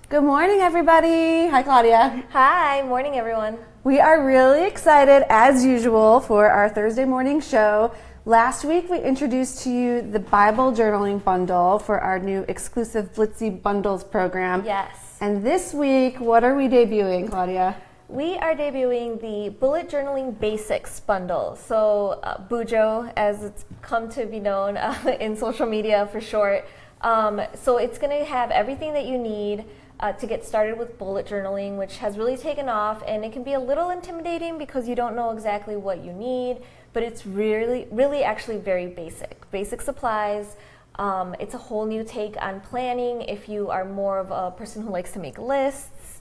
Good morning, everybody. Hi, Claudia. Hi, morning, everyone. We are really excited, as usual, for our Thursday morning show. Last week, we introduced to you the Bible journaling bundle for our new exclusive Blitsy Bundles program. Yes. And this week, what are we debuting, Claudia? We are debuting the Bullet Journaling Basics bundle. So, BUJO, as it's come to be known in social media for short. So it's going to have everything that you need to get started with bullet journaling, which has really taken off, and it can be a little intimidating because you don't know exactly what you need, but it's really actually very basic supplies. It's a whole new take on planning if you are more of a person who likes to make lists.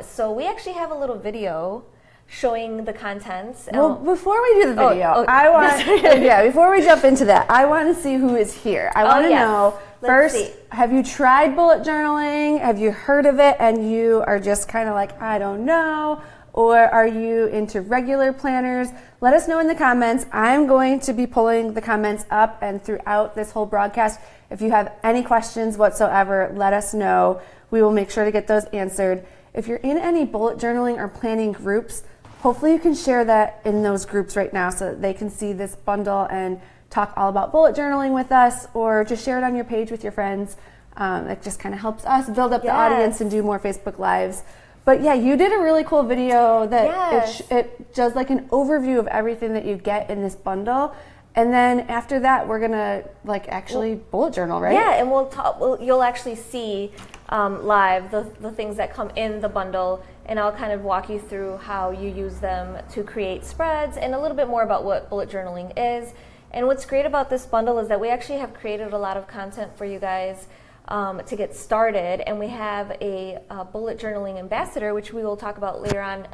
So we actually have a little video showing the contents. Well, before we do the video, before we jump into that, I want to see who is here. I want to know, first, have you tried bullet journaling? Have you heard of it and you are just kind of like, I don't know? Or are you into regular planners? Let us know in the comments. I'm going to be pulling the comments up and throughout this whole broadcast. If you have any questions whatsoever, let us know. We will make sure to get those answered. If you're in any bullet journaling or planning groups, hopefully you can share that in those groups right now so that they can see this bundle and talk all about bullet journaling with us, or just share it on your page with your friends. It just kind of helps us build up the audience and do more Facebook Lives. But yeah, you did a really cool video that it does like an overview of everything that you get in this bundle. And then after that, we're gonna actually bullet journal, right? Yeah, and you'll actually see live the things that come in the bundle, and I'll kind of walk you through how you use them to create spreads and a little bit more about what bullet journaling is. And what's great about this bundle is that we actually have created a lot of content for you guys to get started, and we have a bullet journaling ambassador, which we will talk about later on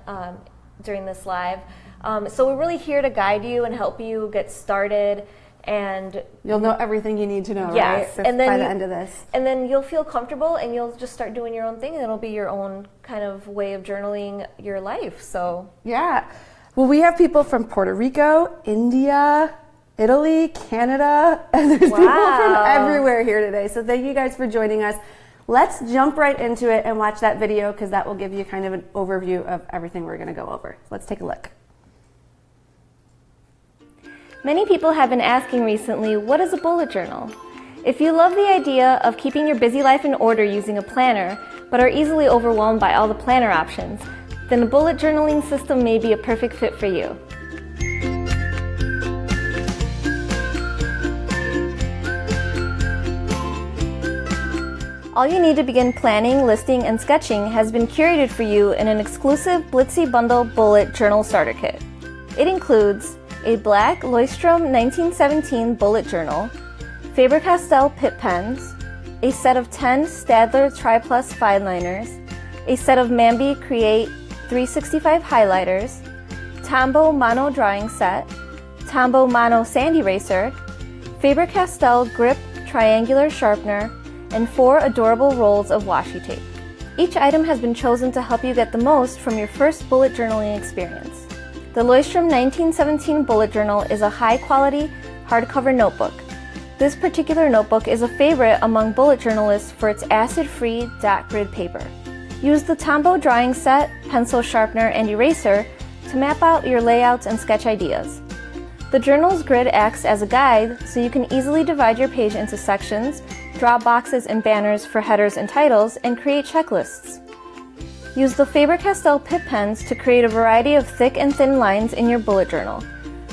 during this live. So we're really here to guide you and help you get started, and you'll know everything you need to know, yes, right? and then by the end of this. And then you'll feel comfortable and you'll just start doing your own thing, and it'll be your own kind of way of journaling your life. So yeah. Well, we have people from Puerto Rico, India, Italy, Canada, and there's people from everywhere here today. So thank you guys for joining us. Let's jump right into it and watch that video, because that will give you kind of an overview of everything we're going to go over. Let's take a look. Many people have been asking recently, what is a bullet journal? If you love the idea of keeping your busy life in order using a planner, but are easily overwhelmed by all the planner options, then a bullet journaling system may be a perfect fit for you. All you need to begin planning, listing, and sketching has been curated for you in an exclusive Blitsy Bundle Bullet Journal Starter Kit. It includes a black Leuchtturm 1917 bullet journal, Faber-Castell Pitt pens, a set of 10 Staedtler Tri-Plus fine liners, a set of Mambi Create 365 highlighters, Tombow Mono drawing set, Tombow Mono sand eraser, Faber-Castell Grip triangular sharpener, and 4 adorable rolls of washi tape. Each item has been chosen to help you get the most from your first bullet journaling experience. The Leuchtturm 1917 Bullet Journal is a high-quality, hardcover notebook. This particular notebook is a favorite among bullet journalists for its acid-free dot grid paper. Use the Tombow drawing set, pencil sharpener, and eraser to map out your layouts and sketch ideas. The journal's grid acts as a guide, so you can easily divide your page into sections, draw boxes and banners for headers and titles, and create checklists. Use the Faber-Castell Pitt pens to create a variety of thick and thin lines in your bullet journal.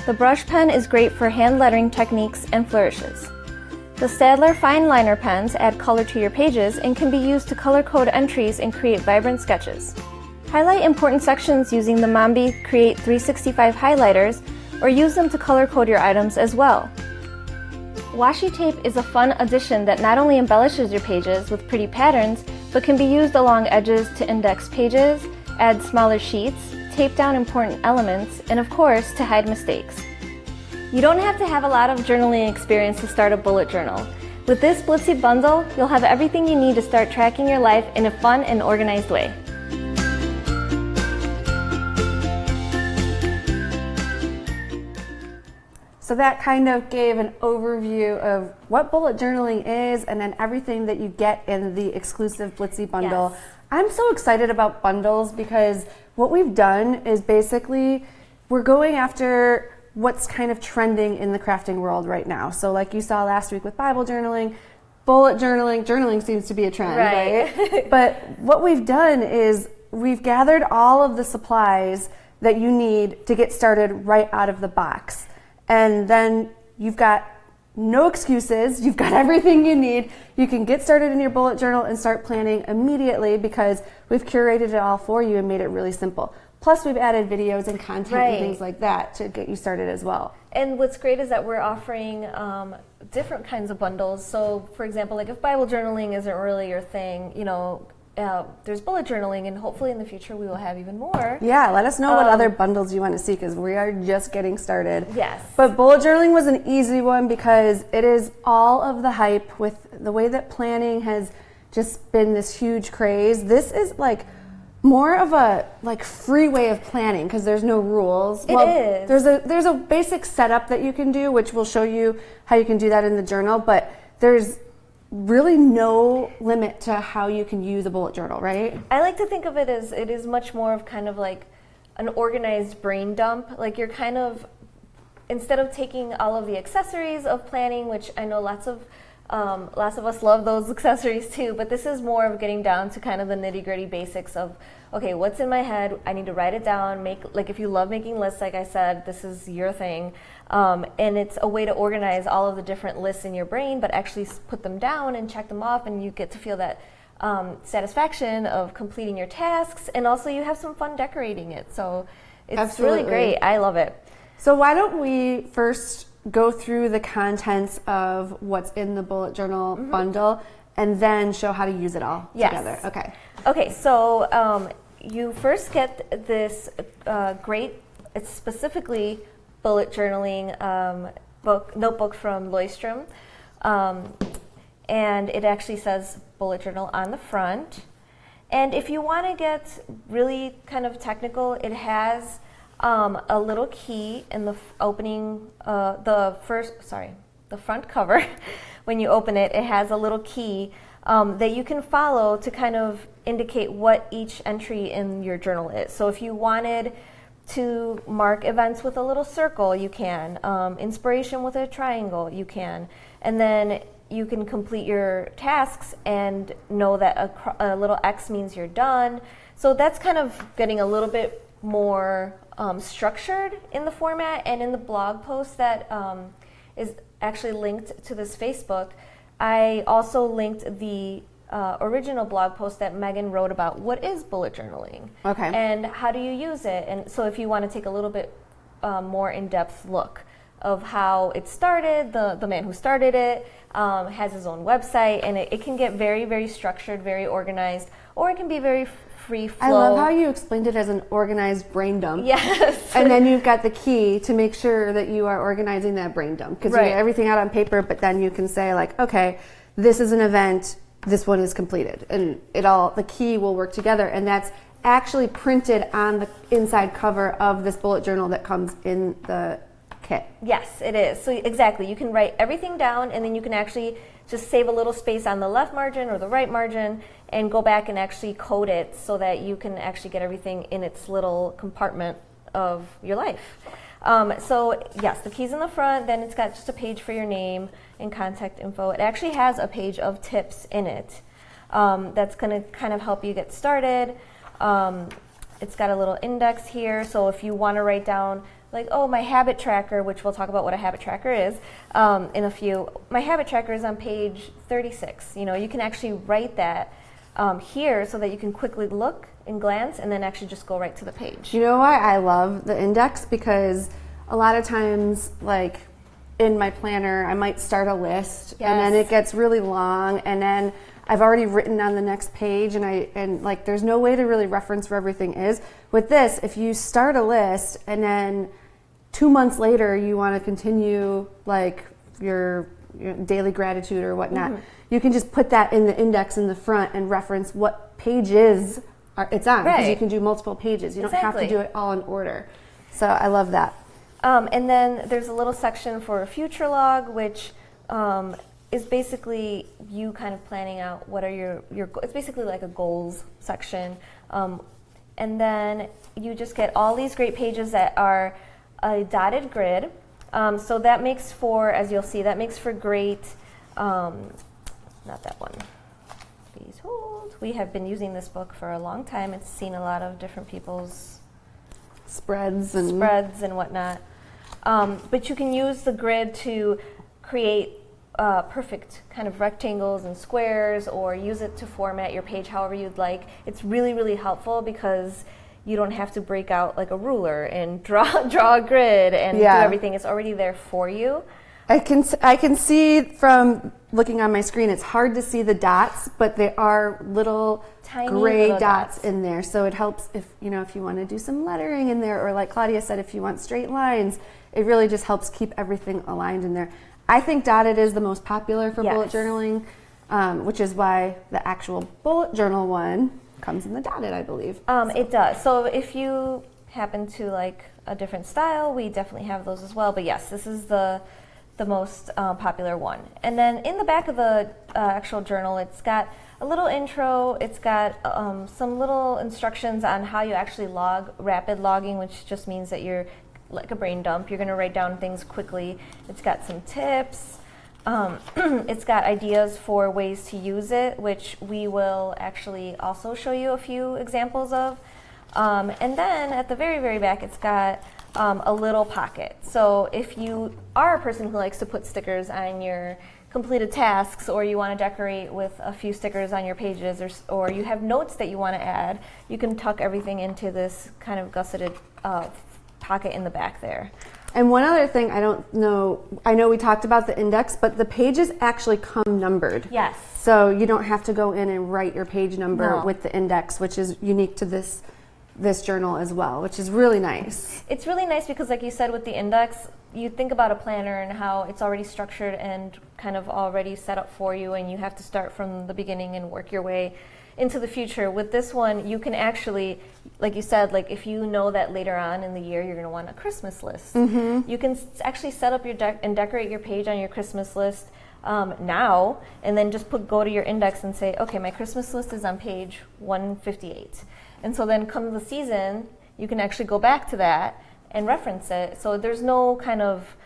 The brush pen is great for hand lettering techniques and flourishes. The Staedtler fine liner pens add color to your pages and can be used to color code entries and create vibrant sketches. Highlight important sections using the Mambi Create 365 highlighters, or use them to color code your items as well. Washi tape is a fun addition that not only embellishes your pages with pretty patterns, but can be used along edges to index pages, add smaller sheets, tape down important elements, and of course, to hide mistakes. You don't have to have a lot of journaling experience to start a bullet journal. With this Blitsy bundle, you'll have everything you need to start tracking your life in a fun and organized way. So that kind of gave an overview of what bullet journaling is and then everything that you get in the exclusive Blitsy bundle. Yes. I'm so excited about bundles because what we've done is basically we're going after what's kind of trending in the crafting world right now. So like you saw last week with Bible journaling, bullet journaling seems to be a trend, right? But what we've done is we've gathered all of the supplies that you need to get started right out of the box. And then you've got no excuses. You've got everything you need. You can get started in your bullet journal and start planning immediately because we've curated it all for you and made it really simple. Plus, we've added videos and content and things like that to get you started as well. And what's great is that we're offering different kinds of bundles. So, for example, like if Bible journaling isn't really your thing, there's bullet journaling, and hopefully in the future we will have even more. Yeah, let us know what other bundles you want to see because we are just getting started. Yes. But bullet journaling was an easy one because it is all of the hype with the way that planning has just been this huge craze. This is like more of a free way of planning because there's no rules. It is. There's a basic setup that you can do, which we'll show you how you can do that in the journal, but there's really no limit to how you can use a bullet journal, right? I like to think of it as it is much more of kind of like an organized brain dump. Like you're kind of, instead of taking all of the accessories of planning, which I know lots of us love those accessories too, but this is more of getting down to kind of the nitty-gritty basics of, okay, what's in my head? I need to write it down. Like if you love making lists, like I said, this is your thing. And it's a way to organize all of the different lists in your brain, but actually put them down and check them off, and you get to feel that satisfaction of completing your tasks, and also you have some fun decorating it. So it's really great. I love it. So why don't we first go through the contents of what's in the bullet journal bundle and then show how to use it all together. Okay, so you first get this great, it's specifically bullet journaling notebook from Leuchtturm, and it actually says bullet journal on the front. And if you want to get really kind of technical, it has a little key in the opening, the front cover. When you open it, it has a little key that you can follow to kind of indicate what each entry in your journal is. So if you wanted to mark events with a little circle, you can. Inspiration with a triangle, you can. And then you can complete your tasks and know that a little X means you're done. So that's kind of getting a little bit more structured in the format. And in the blog post that is actually linked to this Facebook, I also linked the original blog post that Megan wrote about what is bullet journaling and how do you use it. And so if you want to take a little bit more in-depth look of how it started, the man who started it has his own website, and it can get very, very structured, very organized, or it can be very free flow. I love how you explained it as an organized brain dump. Yes. And then you've got the key to make sure that you are organizing that brain dump because you get everything out on paper, but then you can say like, okay, this is an event, this one is completed, and the key will work together, and that's actually printed on the inside cover of this bullet journal that comes in the kit. Yes, it is. So exactly, you can write everything down, and then you can actually just save a little space on the left margin or the right margin and go back and actually code it so that you can actually get everything in its little compartment of your life. So yes, the key's in the front, then it's got just a page for your name and contact info. It actually has a page of tips in it that's going to kind of help you get started. It's got a little index here, so if you want to write down like, oh, my habit tracker, which we'll talk about what a habit tracker is in a few. My habit tracker is on page 36. You can actually write that here so that you can quickly look and glance and then actually just go right to the page. You know why I love the index? Because a lot of times, like in my planner, I might start a list and then it gets really long, and then I've already written on the next page, and like there's no way to really reference where everything is. With this, if you start a list and then 2 months later you want to continue like your daily gratitude or whatnot, you can just put that in the index in the front and reference what pages it's on, because you can do multiple pages. You don't have to do it all in order. So I love that. And then there's a little section for a future log, which is basically you kind of planning out what are your it's basically like a goals section. And then you just get all these great pages that are a dotted grid. So that makes for, as you'll see, that makes for great, not that one, please hold. We have been using this book for a long time. It's seen a lot of different people's spreads and whatnot. But you can use the grid to create perfect kind of rectangles and squares, or use it to format your page however you'd like. It's really, really helpful because you don't have to break out like a ruler and draw a grid and do everything. It's already there for you. I can see from looking on my screen, it's hard to see the dots, but there are little tiny gray little dots in there. So it helps if you want to do some lettering in there, or like Claudia said, if you want straight lines, it really just helps keep everything aligned in there. I think dotted is the most popular for bullet journaling, which is why the actual bullet journal one comes in the dotted, I believe. It does. So if you happen to like a different style, we definitely have those as well. But yes, this is the most popular one. And then in the back of the actual journal, it's got a little intro. It's got some little instructions on how you actually log, rapid logging, which just means that you're like a brain dump. You're going to write down things quickly. It's got some tips. It's got ideas for ways to use it, which we will actually also show you a few examples of. And then at the very, very back, it's got a little pocket. So if you are a person who likes to put stickers on your completed tasks, or you want to decorate with a few stickers on your pages, or you have notes that you want to add, you can tuck everything into this kind of gusseted pocket in the back there. And one other thing, I know we talked about the index, but the pages actually come numbered. Yes. So you don't have to go in and write your page number with the index, which is unique to this journal as well, which is really nice. It's really nice because, like you said, with the index, you think about a planner and how it's already structured and kind of already set up for you, and you have to start from the beginning and work your way into the future. With this one, you can actually, like you said, like if you know that later on in the year you're going to want a Christmas list, you can actually set up your and decorate your page on your Christmas list now, and then just go to your index and say, okay, my Christmas list is on page 158. And so then come the season, you can actually go back to that and reference it. So there's no kind of,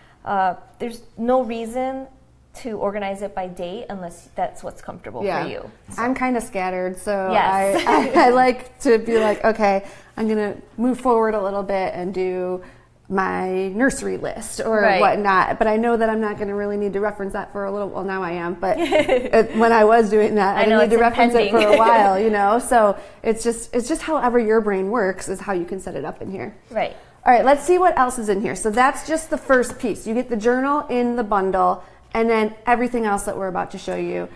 there's no reason to organize it by date unless that's what's comfortable for you. So. I'm kind of scattered, so yes. I like to be like, okay, I'm going to move forward a little bit and do my nursery list or whatnot. But I know that I'm not going to really need to reference that for a little, well, now I am, but when I was doing that, I didn't need to reference it for a while, So it's just however your brain works is how you can set it up in here. Right. All right, let's see what else is in here. So that's just the first piece. You get the journal in the bundle, and then everything else that we're about to show you.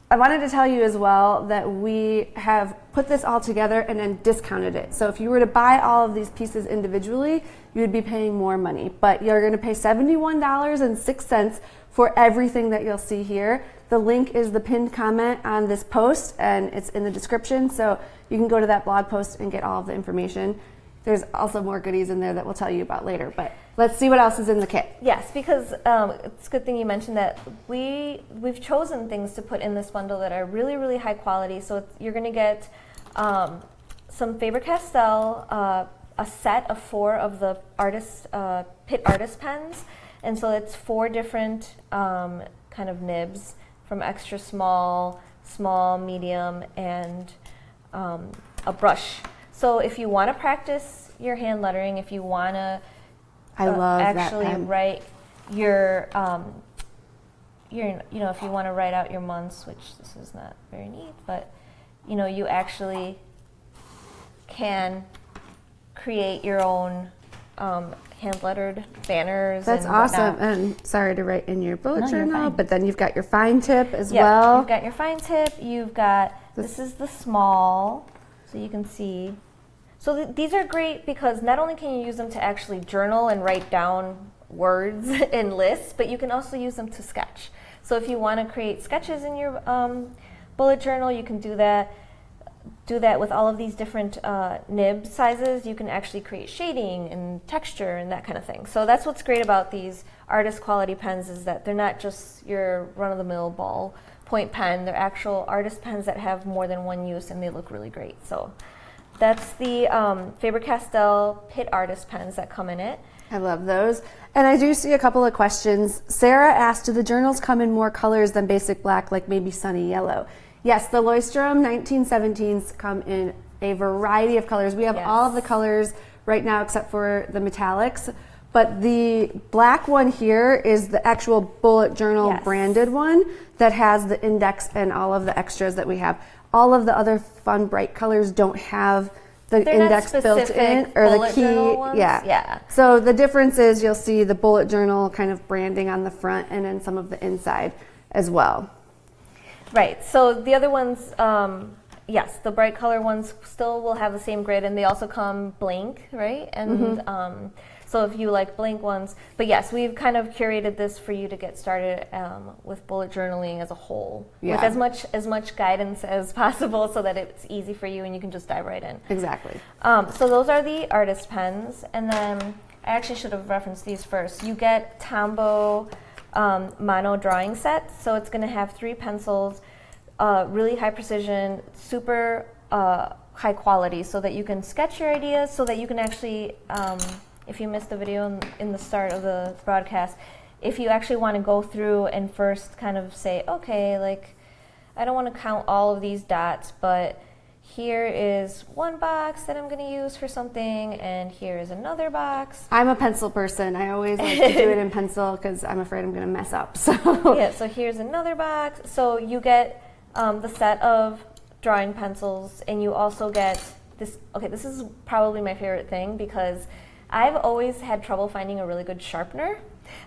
I wanted to tell you as well that we have put this all together and then discounted it. So if you were to buy all of these pieces individually, you would be paying more money. But you're going to pay $71.06 for everything that you'll see here. The link is the pinned comment on this post, and it's in the description. So you can go to that blog post and get all of the information. There's also more goodies in there that we'll tell you about later, but let's see what else is in the kit. Yes, because it's a good thing you mentioned that we've chosen things to put in this bundle that are really, really high quality. So you're going to get some Faber-Castell, a set of 4 of the Pitt artist pens, and so it's 4 different kind of nibs from extra small, medium, and a brush. So if you want to practice your hand lettering, if you want to actually write your, if you want to write out your months, which this is not very neat, but you actually can create your own hand lettered banners. That's and awesome. whatnot. And sorry to write in your bullet journal, but then you've got your fine tip as well. You've got your fine tip. You've got this is the small, so you can see. So these are great because not only can you use them to actually journal and write down words and lists, but you can also use them to sketch. So if you want to create sketches in your bullet journal, you can do that. do that with all of these different nib sizes, you can actually create shading and texture and that kind of thing. So that's what's great about these artist quality pens, is that they're not just your run-of-the-mill ballpoint pen. They're actual artist pens that have more than one use, and they look really great. So that's the Faber-Castell Pitt Artist pens that come in it. I love those. And I do see a couple of questions. Sarah asked, do the journals come in more colors than basic black, like maybe sunny yellow? Yes, the Leuchtturm 1917s come in a variety of colors. We have all of the colors right now except for the metallics. But the black one here is the actual bullet journal branded one that has the index and all of the extras that we have. All of the other fun bright colors don't have the index built in, or the key. Yeah. So the difference is you'll see the bullet journal kind of branding on the front and then some of the inside as well. Right. So the other ones, yes, the bright color ones still will have the same grid, and they also come blank, right? And so if you like blank ones, but yes, we've kind of curated this for you to get started with bullet journaling as a whole, with as much guidance as possible, so that it's easy for you and you can just dive right in. Exactly. So those are the artist pens, and then I actually should have referenced these first. You get Tombow mono drawing set, so it's going to have 3 pencils, really high precision, super high quality, so that you can sketch your ideas, so that you can actually if you missed the video in the start of the broadcast, if you actually want to go through and first kind of say, okay, like, I don't want to count all of these dots, but here is one box that I'm going to use for something, and here is another box. I'm a pencil person. I always like to do it in pencil because I'm afraid I'm going to mess up. So yeah, so here's another box. So you get the set of drawing pencils, and you also get this. Okay, this is probably my favorite thing, because I've always had trouble finding a really good sharpener.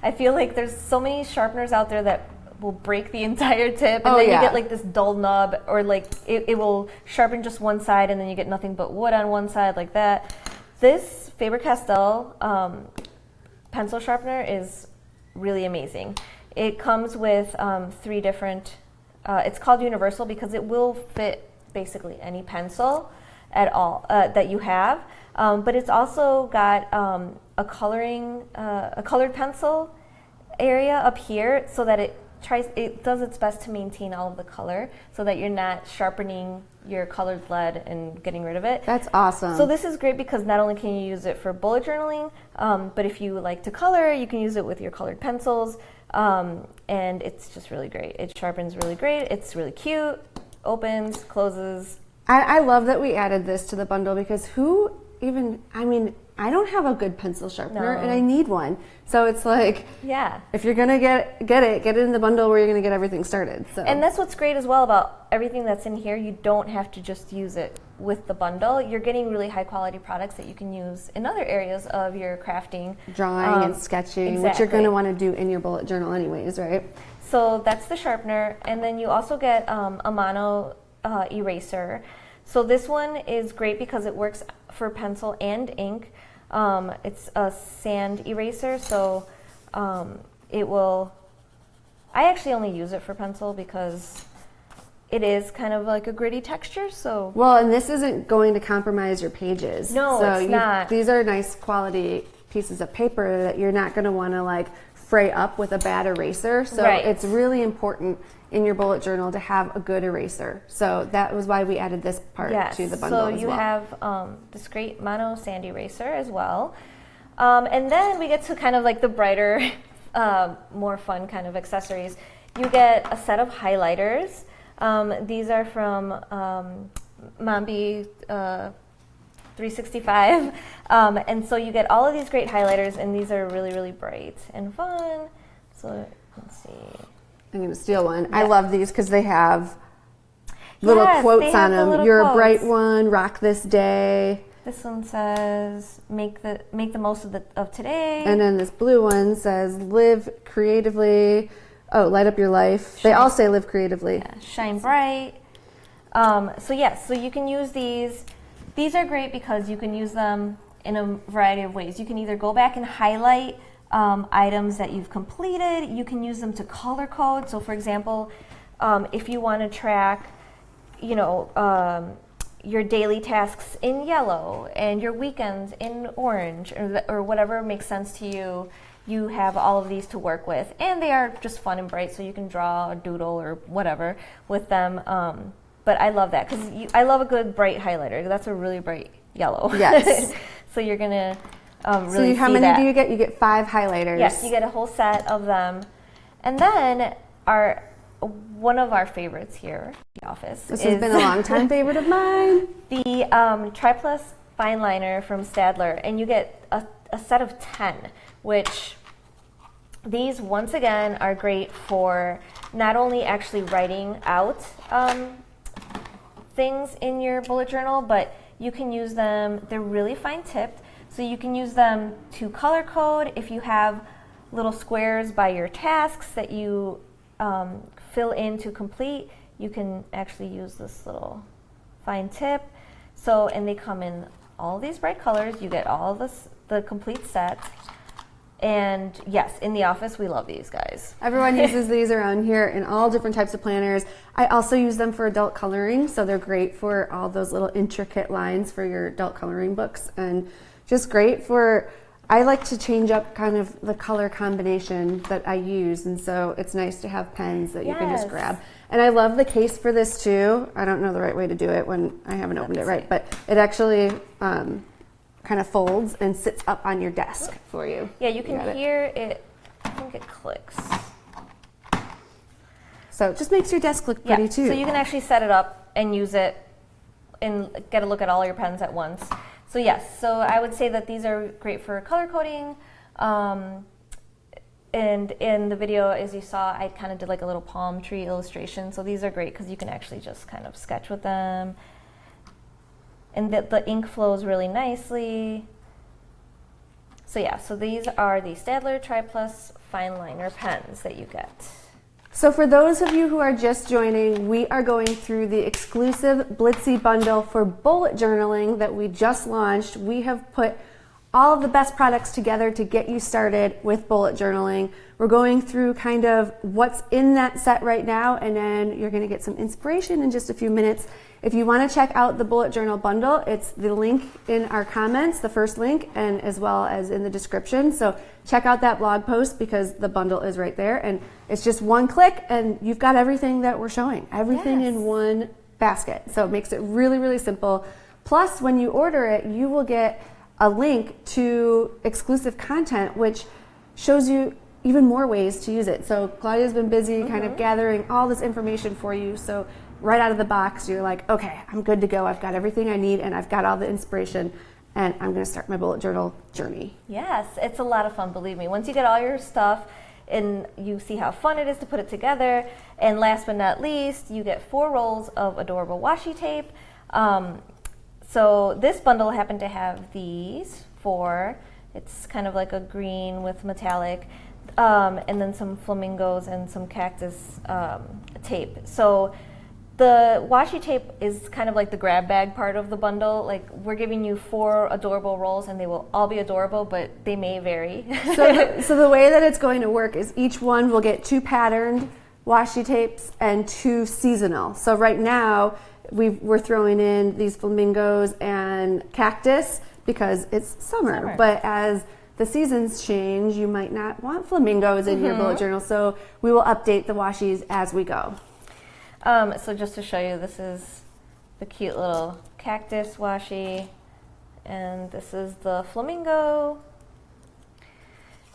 I feel like there's so many sharpeners out there that will break the entire tip, and then you get like this dull nub, or like it will sharpen just one side, and then you get nothing but wood on one side, like that. This Faber-Castell pencil sharpener is really amazing. It comes with 3 different, it's called universal because it will fit basically any pencil at all that you have. But it's also got a colored pencil area up here, so that it does its best to maintain all of the color, so that you're not sharpening your colored lead and getting rid of it. That's awesome. So this is great because not only can you use it for bullet journaling, but if you like to color, you can use it with your colored pencils, and it's just really great. It sharpens really great. It's really cute. Opens, closes. I love that we added this to the bundle, because I don't have a good pencil sharpener, and I need one. So it's like, if you're gonna get it in the bundle where you're gonna get everything started. So. And that's what's great as well about everything that's in here. You don't have to just use it with the bundle. You're getting really high quality products that you can use in other areas of your crafting, drawing and sketching, which you're gonna want to do in your bullet journal anyways, right? So that's the sharpener, and then you also get a mono eraser. So this one is great because it works for pencil and ink. It's a sand eraser, so it will. I actually only use it for pencil because it is kind of like a gritty texture. So well, and this isn't going to compromise your pages. No, so it's not. These are nice quality pieces of paper that you're not going to want to like fray up with a bad eraser. So it's really important in your bullet journal to have a good eraser. So that was why we added this part to the bundle as well. So you have this great mono sand eraser as well. And then we get to kind of like the brighter, more fun kind of accessories. You get a set of highlighters. These are from Mambi 365. And so you get all of these great highlighters, and these are really, really bright and fun. So let's see. I'm going to steal one. Yeah. I love these because they have little quotes on them. You're a bright one, rock this day. This one says, make the most of today. And then this blue one says, live creatively. Oh, light up your life. They all say live creatively. Yeah, shine bright. So you can use these. These are great because you can use them in a variety of ways. You can either go back and highlight items that you've completed. You can use them to color code. So for example, if you want to track, your daily tasks in yellow and your weekends in orange, or whatever makes sense to you. You have all of these to work with, and they are just fun and bright, so you can draw or doodle or whatever with them. But I love that because I love a good bright highlighter. That's a really bright yellow. Yes. So you're gonna really so how see many that. do you get? You get 5 highlighters. Yes, you get a whole set of them, and then one of our favorites here, the office. This has been a long time favorite of mine. The Triplus Fine Liner from Staedtler, and you get a set of 10, which these once again are great for not only actually writing out things in your bullet journal, but you can use them. They're really fine tipped, so you can use them to color code if you have little squares by your tasks that you fill in to complete. You can actually use this little fine tip. So, and they come in all these bright colors. You get all the complete set. And yes, in the office, we love these guys. Everyone uses these around here in all different types of planners. I also use them for adult coloring, so they're great for all those little intricate lines for your adult coloring books, and just great for, I like to change up kind of the color combination that I use, and so it's nice to have pens that you can just grab. And I love the case for this too. I don't know the right way to do it when I haven't opened it right, but it actually kind of folds and sits up on your desk for you. Yeah, you can hear it. I think it clicks. So it just makes your desk look pretty too. So you can actually set it up and use it and get a look at all your pens at once. So yes, so I would say that these are great for color coding. And in the video, as you saw, I kind of did like a little palm tree illustration. So these are great because you can actually just kind of sketch with them. And the ink flows really nicely. So yeah, so these are the Staedtler Triplus Fine Liner pens that you get. So for those of you who are just joining, we are going through the exclusive Blitsy bundle for bullet journaling that we just launched. We have put all of the best products together to get you started with bullet journaling. We're going through kind of what's in that set right now, and then you're going to get some inspiration in just a few minutes. If you want to check out the bullet journal bundle, it's the link in our comments, the first link, and as well as in the description. So check out that blog post because the bundle is right there, and it's just one click and you've got everything that we're showing, everything in one basket. So it makes it really, really simple. Plus, when you order it, you will get a link to exclusive content, which shows you even more ways to use it. So Claudia's been busy kind of gathering all this information for you. So right out of the box, you're like, okay, I'm good to go. I've got everything I need and I've got all the inspiration and I'm going to start my bullet journal journey. Yes, it's a lot of fun, believe me. Once you get all your stuff and you see how fun it is to put it together, and last but not least, you get 4 rolls of adorable washi tape. So this bundle happened to have these 4. It's kind of like a green with metallic, and then some flamingos and some cactus tape. So the washi tape is kind of like the grab bag part of the bundle. Like, we're giving you 4 adorable rolls, and they will all be adorable, but they may vary. So the way that it's going to work is each one will get 2 patterned washi tapes and 2 seasonal. So right now, we're throwing in these flamingos and cactus because it's summer. But as the seasons change, you might not want flamingos in your bullet journal. So we will update the washis as we go. So just to show you, this is the cute little cactus washi, and this is the flamingo.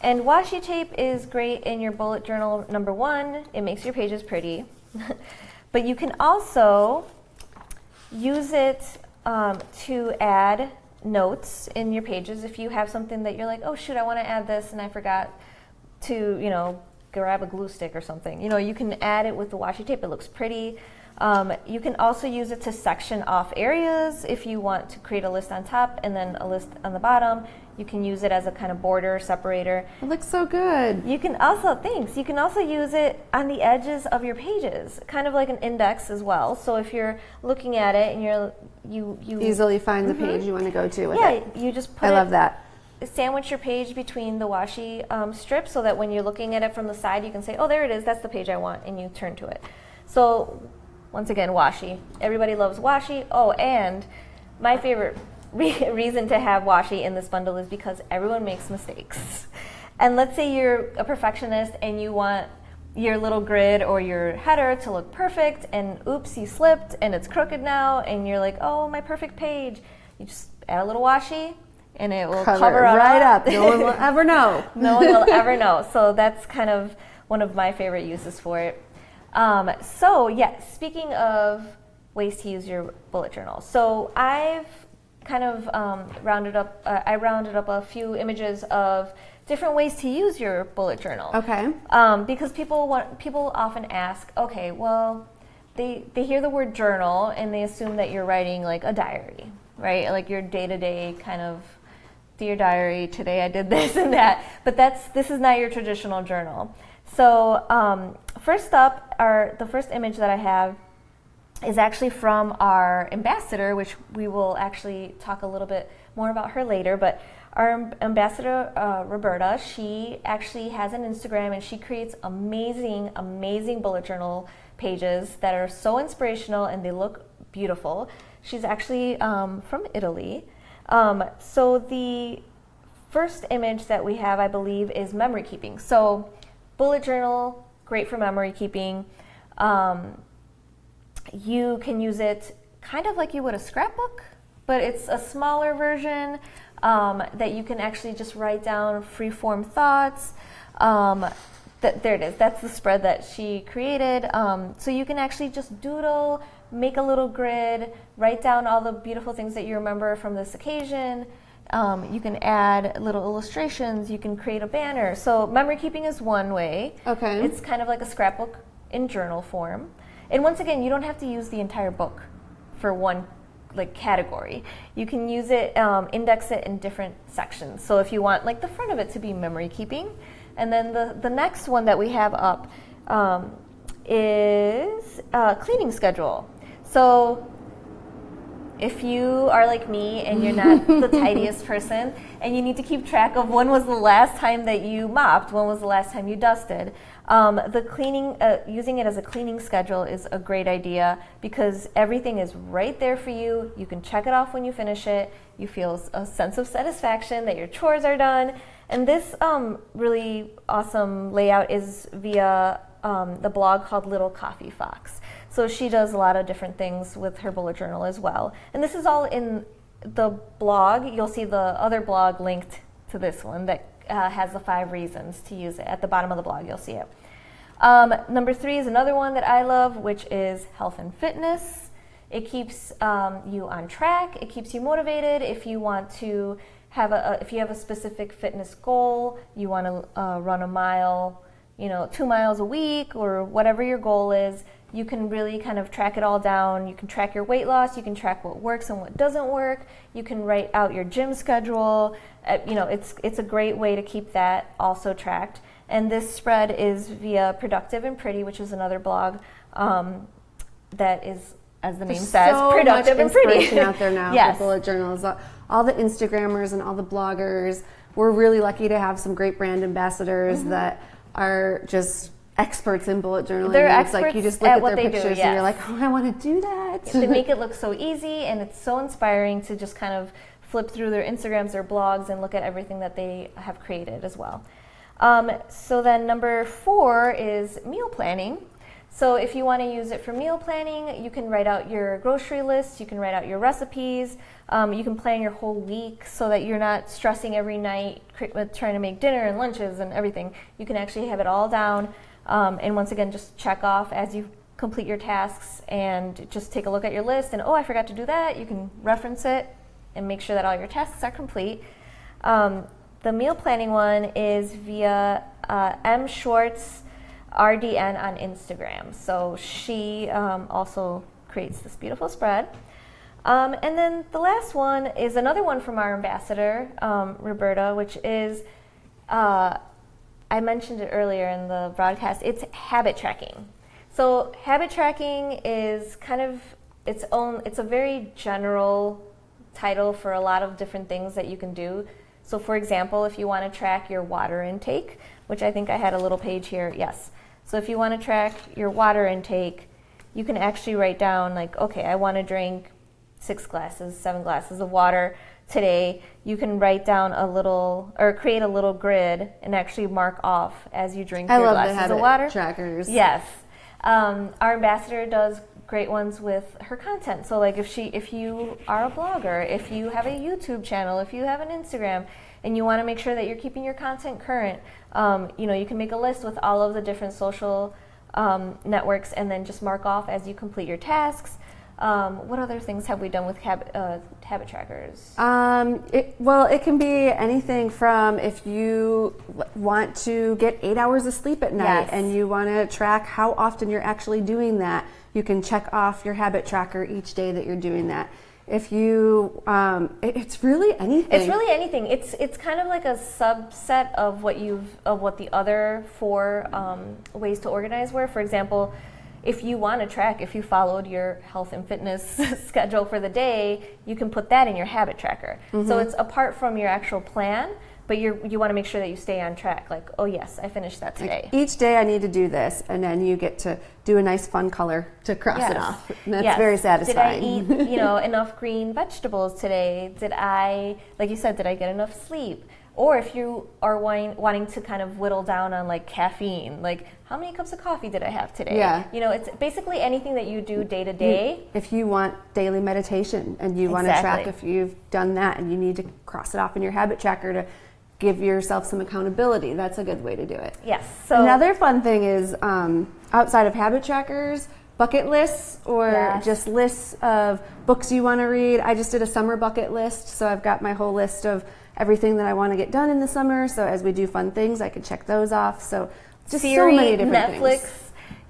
And washi tape is great in your bullet journal. Number 1, it makes your pages pretty. But you can also use it to add notes in your pages if you have something that you're like, oh shoot, I want to add this and I forgot to, grab a glue stick or something. You can add it with the washi tape. It looks pretty. You can also use it to section off areas if you want to create a list on top and then a list on the bottom. You can use it as a kind of border separator. It looks so good. You can also, you can also use it on the edges of your pages, kind of like an index as well. So if you're looking at it and you easily find the page you want to go to with it. Yeah, you just put love that. Sandwich your page between the washi strips so that when you're looking at it from the side, you can say, oh, there it is, that's the page I want, and you turn to it. So once again, washi. Everybody loves washi. Oh, and my favorite reason to have washi in this bundle is because everyone makes mistakes. And let's say you're a perfectionist and you want your little grid or your header to look perfect, and oops, you slipped and it's crooked now, and you're like, oh, my perfect page. You just add a little washi and it will cover it right up. No one will ever know. No one will ever know. So that's kind of one of my favorite uses for it. So yeah, speaking of ways to use your bullet journal. So I've kind of rounded up a few images of different ways to use your bullet journal. Okay. Because people often ask, okay, well, they hear the word journal and they assume that you're writing like a diary, right? Like your day-to-day kind of, dear diary, today I did this and that. But this is not your traditional journal. So first up, the first image that I have is actually from our ambassador, which we will actually talk a little bit more about her later. But our ambassador, Roberta, she actually has an Instagram and she creates amazing, amazing bullet journal pages that are so inspirational and they look beautiful. She's actually from Italy. So the first image that we have, I believe, is memory keeping. So bullet journal, great for memory keeping. You can use it kind of like you would a scrapbook, but it's a smaller version that you can actually just write down free-form thoughts. There it is. That's the spread that she created. So you can actually just doodle, make a little grid, write down all the beautiful things that you remember from this occasion. You can add little illustrations. You can create a banner. So memory keeping is one way. Okay. It's kind of like a scrapbook in journal form. And once again, you don't have to use the entire book for one category. You can use it, index it in different sections. So if you want like the front of it to be memory keeping, and then the next one that we have up is cleaning schedule. So if you are like me and you're not the tidiest person and you need to keep track of when was the last time that you mopped, when was the last time you dusted, the cleaning, using it as a cleaning schedule is a great idea because everything is right there for you. You can check it off when you finish it. You feel a sense of satisfaction that your chores are done. And this really awesome layout is via the blog called Little Coffee Fox. So she does a lot of different things with her bullet journal as well. And this is all in the blog. You'll see the other blog linked to this one that has the 5 reasons to use it. At the bottom of the blog, you'll see it. Number 3 is another one that I love, which is health and fitness. It keeps you on track. It keeps you motivated. If you want to if you have a specific fitness goal, you want to run a mile, 2 miles a week, or whatever your goal is, you can really kind of track it all down. You can track your weight loss. You can track what works and what doesn't work. You can write out your gym schedule. It's a great way to keep that also tracked. And this spread is via Productive and Pretty, which is another blog that is, as the name says, productive and pretty. There's so much inspiration out there now Yes. for bullet journals. All the Instagrammers and all the bloggers. We're really lucky to have some great brand ambassadors that are just experts in bullet journaling. They're and experts it's like you just look at what their they pictures do, and you're yes. like, oh, I want to do that. They make it look so easy, and it's so inspiring to just kind of flip through their Instagrams, their blogs, and look at everything that they have created as well. So then number 4 is meal planning. So if you want to use it for meal planning, you can write out your grocery list, you can write out your recipes, you can plan your whole week so that you're not stressing every night trying to make dinner and lunches and everything. You can actually have it all down, and once again, just check off as you complete your tasks and just take a look at your list and, oh, I forgot to do that. You can reference it and make sure that all your tasks are complete. The meal planning one is via M. Schwartz RDN on Instagram. So she also creates this beautiful spread. And then the last one is another one from our ambassador, Roberta, which is, I mentioned it earlier in the broadcast, it's habit tracking. So habit tracking is kind of it's a very general title for a lot of different things that you can do. So for example, if you want to track your water intake, which I think I had a little page here, yes. So if you want to track your water intake, you can actually write down like, okay, I want to drink 6 glasses, 7 glasses of water today. You can write down a little, or create a little grid and actually mark off as you drink your glasses of water. Trackers. Yes. Our ambassador does great ones with her content. So like if you are a blogger, if you have a YouTube channel, if you have an Instagram, and you want to make sure that you're keeping your content current, you can make a list with all of the different social networks and then just mark off as you complete your tasks. What other things have we done with habit trackers? It can be anything from if you want to get 8 hours of sleep at night and you want to track how often you're actually doing that, you can check off your habit tracker each day that you're doing that. If you, it's really anything. It's really anything. It's kind of like a subset of what the other 4 ways to organize were. For example, if you want to track, if you followed your health and fitness schedule for the day, you can put that in your habit tracker. Mm-hmm. So it's apart from your actual plan, but you want to make sure that you stay on track. Like, oh yes, I finished that today. Like each day I need to do this, and then you get to do a nice fun color to cross it off. And that's very satisfying. Did I eat, enough green vegetables today? Did I, like you said, did I get enough sleep? Or if you are wanting to kind of whittle down on like caffeine, like how many cups of coffee did I have today? Yeah. It's basically anything that you do day to day. If you want daily meditation and you want to track if you've done that and you need to cross it off in your habit tracker to give yourself some accountability, that's a good way to do it. Yes. So another fun thing is outside of habit trackers, bucket lists or just lists of books you want to read. I just did a summer bucket list, so I've got my whole list of everything that I want to get done in the summer. So as we do fun things, I can check those off. So just so many different Netflix,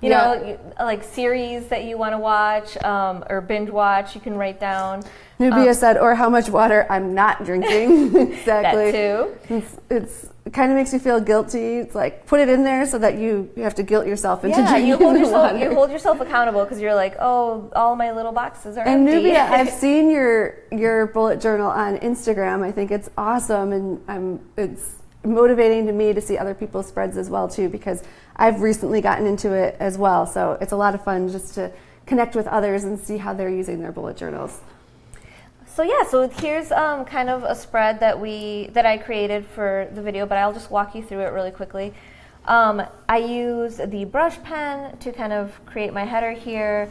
things. Like series that you want to watch or binge watch, you can write down. Nubia said, or how much water I'm not drinking. Exactly. That too. It kind of makes you feel guilty. It's like, put it in there so that you have to guilt yourself into drinking water. You hold yourself accountable because you're like, oh, all my little boxes are empty. And Nubia, I've seen your bullet journal on Instagram. I think it's awesome, and it's motivating to me to see other people's spreads as well too, because I've recently gotten into it as well. So it's a lot of fun just to connect with others and see how they're using their bullet journals. So here's kind of a spread that I created for the video, but I'll just walk you through it really quickly. I use the brush pen to kind of create my header here.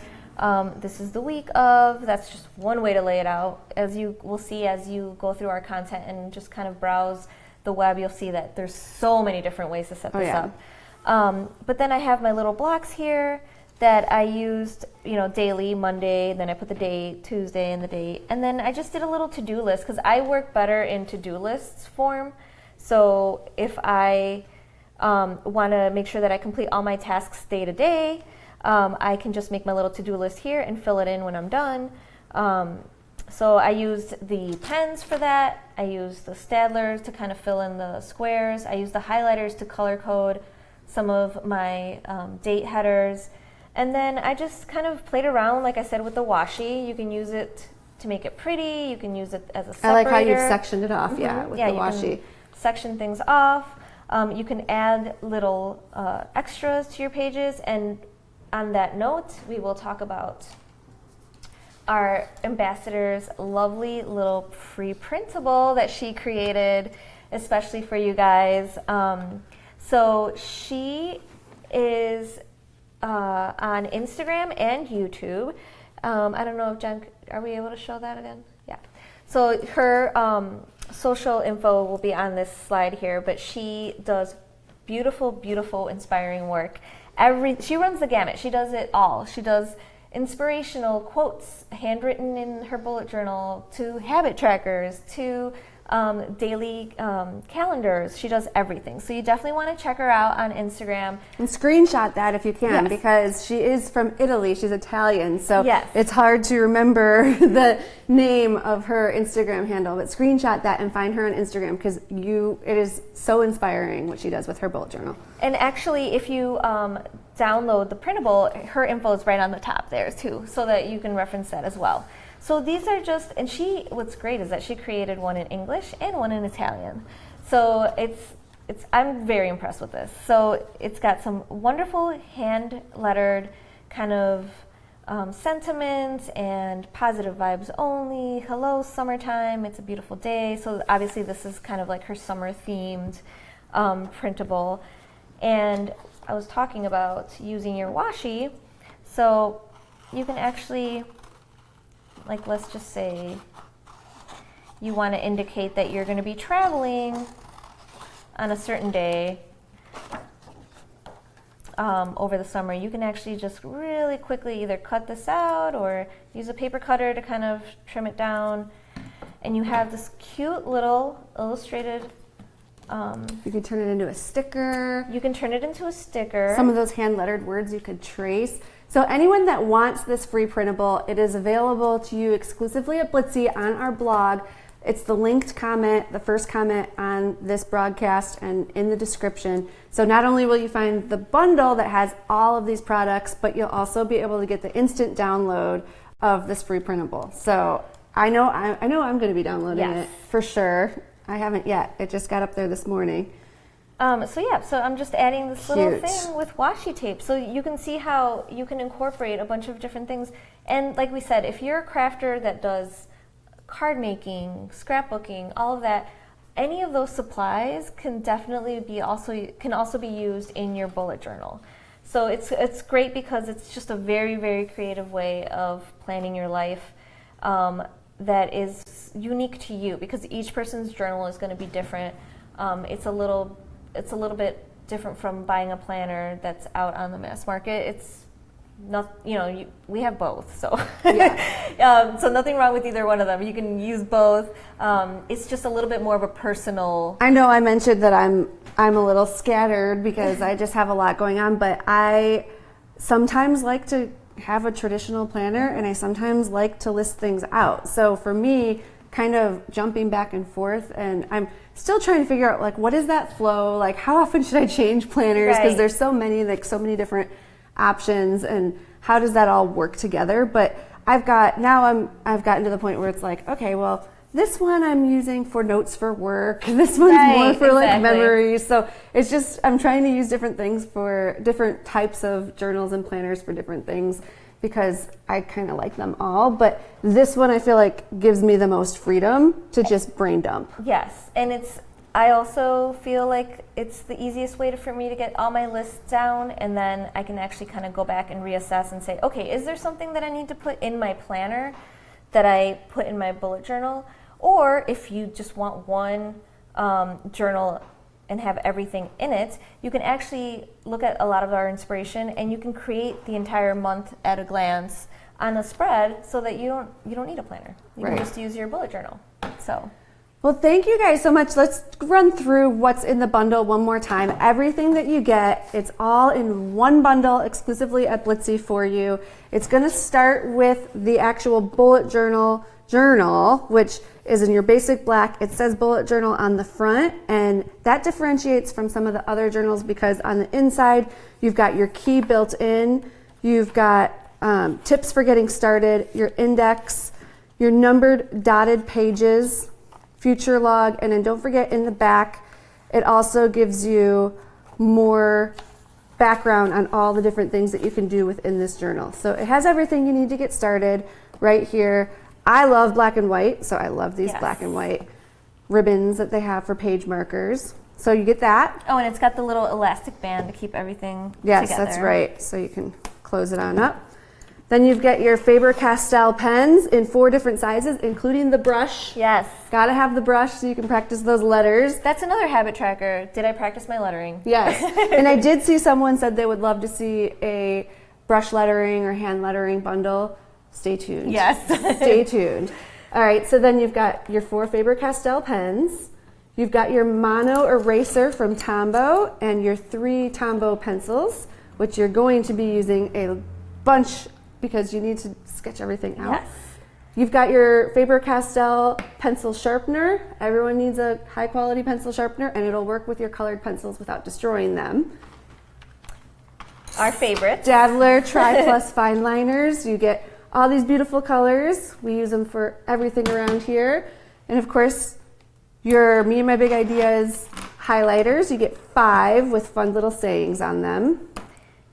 This is the week of. That's just one way to lay it out. As you will see as you go through our content and just kind of browse the web, you'll see that there's so many different ways to set this up. But then I have my little blocks here that I used, daily, Monday, then I put the date, Tuesday, and the date. And then I just did a little to-do list because I work better in to-do lists form. So if I want to make sure that I complete all my tasks day to day, I can just make my little to-do list here and fill it in when I'm done. So I used the pens for that. I used the Stadlers to kind of fill in the squares. I used the highlighters to color code some of my date headers. And then I just kind of played around, like I said, with the washi. You can use it to make it pretty. You can use it as a separator. I like how you've sectioned it off, with the washi. You can section things off. You can add little extras to your pages. And on that note, we will talk about our ambassador's lovely little free printable that she created, especially for you guys. So she is on Instagram and YouTube. I don't know if Jen, are we able to show that again? Yeah. So her social info will be on this slide here, but she does beautiful, beautiful, inspiring work. She runs the gamut. She does it all. She does inspirational quotes handwritten in her bullet journal, to habit trackers, to daily calendars. She does everything. So you definitely want to check her out on Instagram. And screenshot that if you can, because she is from Italy. She's Italian, so it's hard to remember the name of her Instagram handle. But screenshot that and find her on Instagram, because it is so inspiring what she does with her bullet journal. And actually, if you download the printable, her info is right on the top there too, so that you can reference that as well. So these are just, and what's great is that she created one in English and one in Italian. So I'm very impressed with this. So it's got some wonderful hand lettered kind of sentiments and positive vibes only. Hello, summertime. It's a beautiful day. So obviously this is kind of like her summer themed printable. And I was talking about using your washi. So you can actually, like, let's just say you want to indicate that you're going to be traveling on a certain day over the summer. You can actually just really quickly either cut this out or use a paper cutter to kind of trim it down. And you have this cute little illustrated. You can turn it into a sticker. You can turn it into a sticker. Some of those hand lettered words you could trace. So anyone that wants this free printable, it is available to you exclusively at Blitsy on our blog. It's the linked comment, the first comment on this broadcast and in the description. So not only will you find the bundle that has all of these products, but you'll also be able to get the instant download of this free printable. So I know I'm going to be downloading it for sure. I haven't yet. It just got up there this morning. So I'm just adding this little thing with washi tape. So you can see how you can incorporate a bunch of different things. And like we said, if you're a crafter that does card making, scrapbooking, all of that, any of those supplies can definitely be also be used in your bullet journal. So it's great because it's just a very, very creative way of planning your life that is unique to you, because each person's journal is going to be different. It's a little bit different from buying a planner that's out on the mass market. It's not, we have both, so so nothing wrong with either one of them. You can use both. It's just a little bit more of a personal. I know I mentioned that I'm a little scattered because I just have a lot going on, but I sometimes like to have a traditional planner and I sometimes like to list things out. So for me, kind of jumping back and forth, and I'm still trying to figure out, like, what is that flow? Like, how often should I change planners? Because there's so many different options, and how does that all work together? But I've gotten to the point where it's like, okay, well, this one I'm using for notes for work, this one's more for like memories. So it's just, I'm trying to use different things for different types of journals and planners for different things, because I kind of like them all. But this one I feel like gives me the most freedom to just brain dump. Yes, and I also feel like it's the easiest way for me to get all my lists down, and then I can actually kind of go back and reassess and say, okay, is there something that I need to put in my planner that I put in my bullet journal? Or if you just want one journal and have everything in it, you can actually look at a lot of our inspiration and you can create the entire month at a glance on a spread, so that you don't need a planner. You can just use your bullet journal. So. Well, thank you guys so much. Let's run through what's in the bundle one more time. Everything that you get, it's all in one bundle exclusively at Blitsy for you. It's going to start with the actual bullet journal, which is in your basic black. It says bullet journal on the front, and that differentiates from some of the other journals because on the inside, you've got your key built in, you've got tips for getting started, your index, your numbered dotted pages, future log, and then don't forget in the back, it also gives you more background on all the different things that you can do within this journal. So it has everything you need to get started right here. I love black and white, so I love these black and white ribbons that they have for page markers. So you get that. Oh, and it's got the little elastic band to keep everything together. Yes, that's right. So you can close it on up. Then you've got your Faber-Castell pens in 4 different sizes, including the brush. Yes. Gotta have the brush so you can practice those letters. That's another habit tracker. Did I practice my lettering? Yes. And I did see someone said they would love to see a brush lettering or hand lettering bundle. Stay tuned. Yes. Stay tuned. All right, so then you've got your 4 Faber-Castell pens. You've got your mono eraser from Tombow and your 3 Tombow pencils, which you're going to be using a bunch because you need to sketch everything out. Yes. You've got your Faber-Castell pencil sharpener. Everyone needs a high quality pencil sharpener, and it'll work with your colored pencils without destroying them. Our favorite. Staedtler Tri-Plus fine liners. You get all these beautiful colors. We use them for everything around here. And of course, your Me and My Big Ideas highlighters. You get 5 with fun little sayings on them.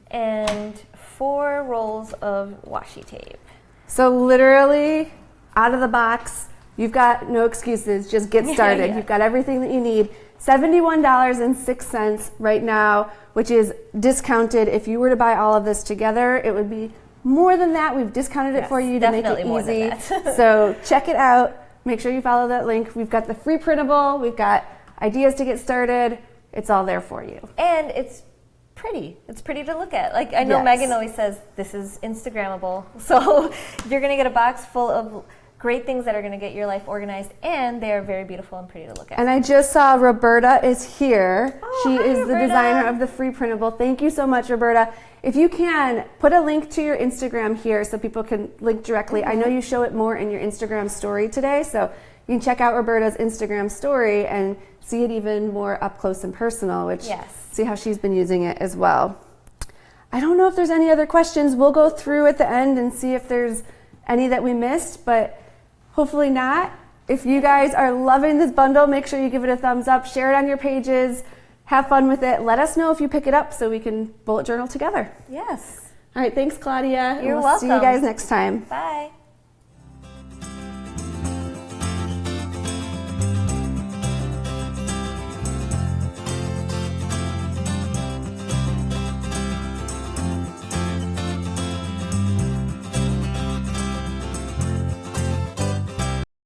And 4 rolls of washi tape. So literally, out of the box, you've got no excuses. Just get started. Yeah. You've got everything that you need. $71.06 right now, which is discounted. If you were to buy all of this together, it would be more than that. We've discounted it for you to make it easy. So check it out. Make sure you follow that link. We've got the free printable. We've got ideas to get started. It's all there for you. And it's pretty. It's pretty to look at. Like I know Megan always says, this is Instagrammable. So you're going to get a box full of great things that are going to get your life organized, and they are very beautiful and pretty to look at. And I just saw Roberta is here. Oh, she hi, is Roberta. the designer of the free printable. Thank you so much, Roberta. If you can, put a link to your Instagram here so people can link directly. Mm-hmm. I know you show it more in your Instagram story today, so you can check out Roberta's Instagram story and see it even more up close and personal, which see how she's been using it as well. I don't know if there's any other questions. We'll go through at the end and see if there's any that we missed, but hopefully not. If you guys are loving this bundle, make sure you give it a thumbs up, share it on your pages, have fun with it. Let us know if you pick it up so we can bullet journal together. Yes. All right, thanks, Claudia. You're welcome. See you guys next time. Bye.